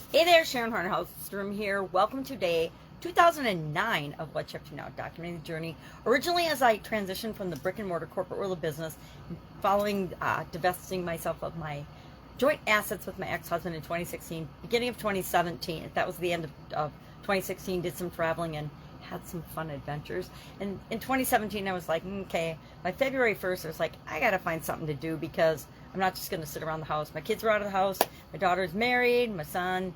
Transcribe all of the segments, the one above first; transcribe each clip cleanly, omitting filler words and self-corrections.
Hey there, Horne-Ellstrom here. Welcome to day 2009 of What's Up to Now, documenting the journey. Originally, as I transitioned from the brick and mortar corporate world of business, following divesting myself of my joint assets with my ex-husband in 2016, beginning of 2017, that was the end of 2016, did some traveling and had some fun adventures. And in 2017, I was like, okay, by February 1st, I was like, I got to find something to do because I'm not just going to sit around the house. My kids are out of the house. My daughter's married. My son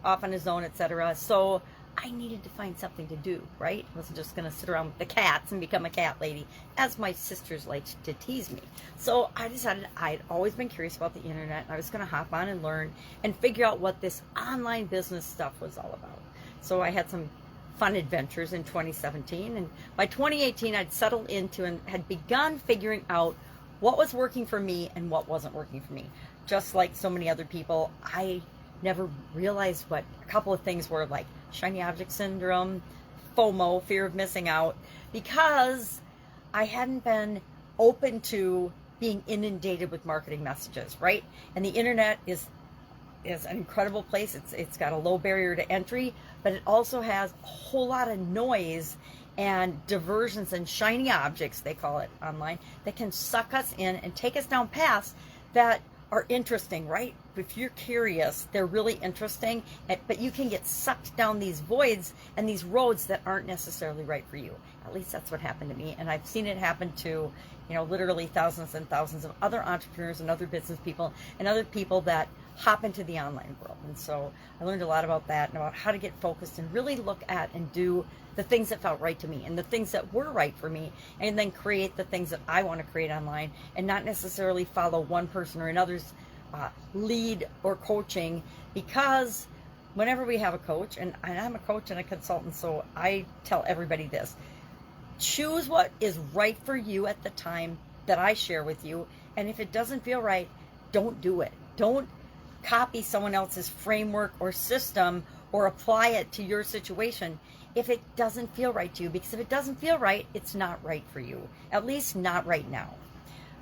off on his own, etc. So I needed to find something to do, right? I wasn't just going to sit around with the cats and become a cat lady, as my sisters like to tease me. So I decided I'd always been curious about the internet. And I was going to hop on and learn and figure out what this online business stuff was all about. So I had some fun adventures in 2017. And by 2018, I'd settled into and had begun figuring out what was working for me and what wasn't working for me. Just like so many other people, I never realized what a couple of things were, like shiny object syndrome, FOMO, fear of missing out, because I hadn't been open to being inundated with marketing messages, right? And the internet is an incredible place. It's got a low barrier to entry, but it also has a whole lot of noise and diversions and shiny objects, they call it online, that can suck us in and take us down paths that are interesting, right? If you're curious, they're really interesting, but you can get sucked down these voids and these roads that aren't necessarily right for you. At least that's what happened to me. And I've seen it happen to, literally thousands and thousands of other entrepreneurs and other business people and other people that hop into the online world. And so I learned a lot about that and about how to get focused and really look at and do the things that felt right to me and the things that were right for me, and then create the things that I want to create online and not necessarily follow one person or another's lead or coaching. Because whenever we have a coach, and I'm a coach and a consultant, so I tell everybody this: choose what is right for you at the time that I share with you. And if it doesn't feel right, don't do it. Don't copy someone else's framework or system or apply it to your situation if it doesn't feel right to you. Because if it doesn't feel right, it's not right for you. At least not right now.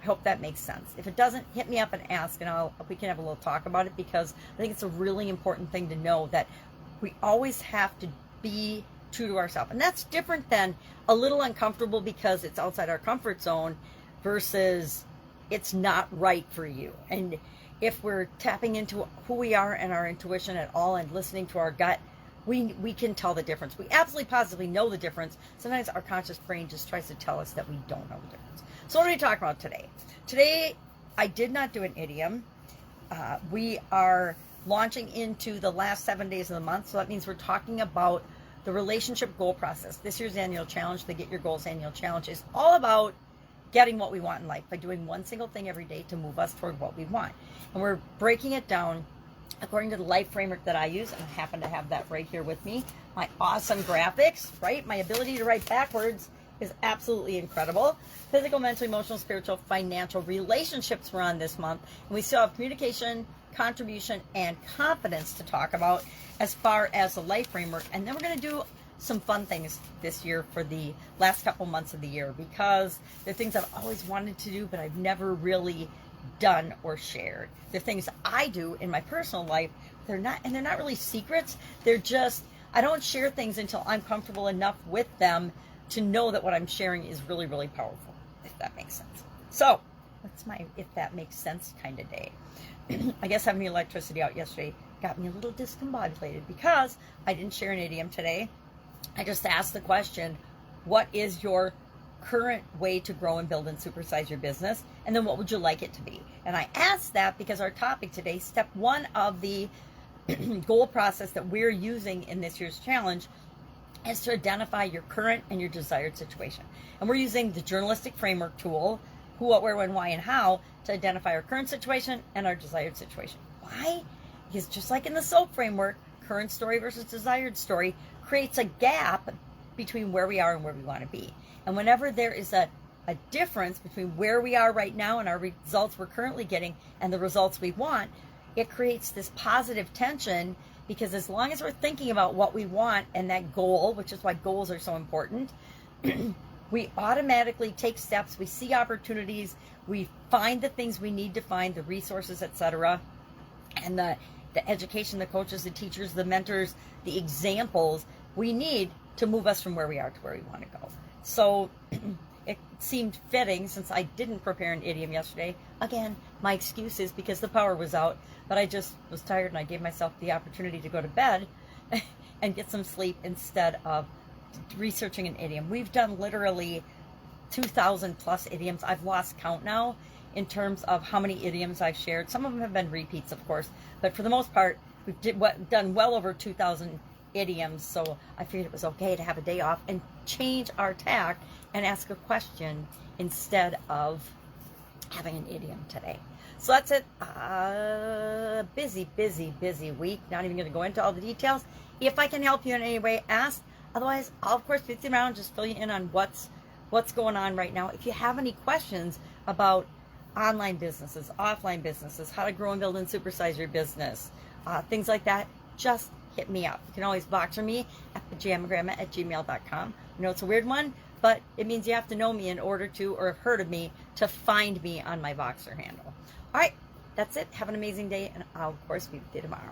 I hope that makes sense. If it doesn't, hit me up and ask, and we can have a little talk about it, because I think it's a really important thing to know that we always have to be true to ourselves. And that's different than a little uncomfortable because it's outside our comfort zone versus it's not right for you. And if we're tapping into who we are and our intuition at all and listening to our gut, we can tell the difference. We absolutely positively know the difference. Sometimes our conscious brain just tries to tell us that we don't know the difference. So what are we talking about today? Today, I did not do an idiom. We are launching into the last 7 days of the month. So that means we're talking about the relationship goal process. This year's annual challenge, the Get Your Goals annual challenge, is all about getting what we want in life by doing one single thing every day to move us toward what we want. And we're breaking it down according to the life framework that I use, and I happen to have that right here with me. My awesome graphics, right? My ability to write backwards is absolutely incredible. Physical, mental, emotional, spiritual, financial, relationships we're on this month. And we still have communication, contribution, and confidence to talk about as far as the life framework. And then we're going to do some fun things this year for the last couple months of the year, because they're things I've always wanted to do, but I've never really done or shared. They're things I do in my personal life. They're not really secrets. They're just, I don't share things until I'm comfortable enough with them to know that what I'm sharing is really, really powerful, if that makes sense. So that's my if that makes sense kind of day. I guess having the electricity out yesterday got me a little discombobulated because I didn't share an idiom today. I just asked the question, what is your current way to grow and build and supersize your business? And then what would you like it to be? And I asked that because our topic today, step one of the goal process that we're using in this year's challenge, is to identify your current and your desired situation. And we're using the journalistic framework tool, who, what, where, when, why, and how, to identify our current situation and our desired situation. Why? Because just like in the SOAP framework, current story versus desired story creates a gap between where we are and where we want to be. And whenever there is a difference between where we are right now and our results we're currently getting and the results we want, it creates this positive tension, because as long as we're thinking about what we want and that goal, which is why goals are so important, we automatically take steps, we see opportunities, we find the things we need to find, the resources, etc. And the education, the coaches, the teachers, the mentors, the examples we need to move us from where we are to where we want to go. So it seemed fitting, since I didn't prepare an idiom yesterday. Again, my excuse is because the power was out, but I just was tired and I gave myself the opportunity to go to bed and get some sleep instead of researching an idiom. We've done literally 2,000 plus idioms. I've lost count now in terms of how many idioms I've shared. Some of them have been repeats, of course, but for the most part, we've done well over 2,000 idioms. So I figured it was okay to have a day off and change our tack and ask a question instead of having an idiom today. So that's it. Busy week. Not even going to go into all the details. If I can help you in any way, ask. Otherwise, I'll of course be around, just fill you in on what's going on right now. If you have any questions about online businesses, offline businesses, how to grow and build and supersize your business, things like that, just hit me up. You can always Voxer me at pajamagrandma@gmail.com. I know it's a weird one, but it means you have to know me in order to, or have heard of me, to find me on my Voxer handle. All right, that's it. Have an amazing day, and I'll, of course, be with you tomorrow.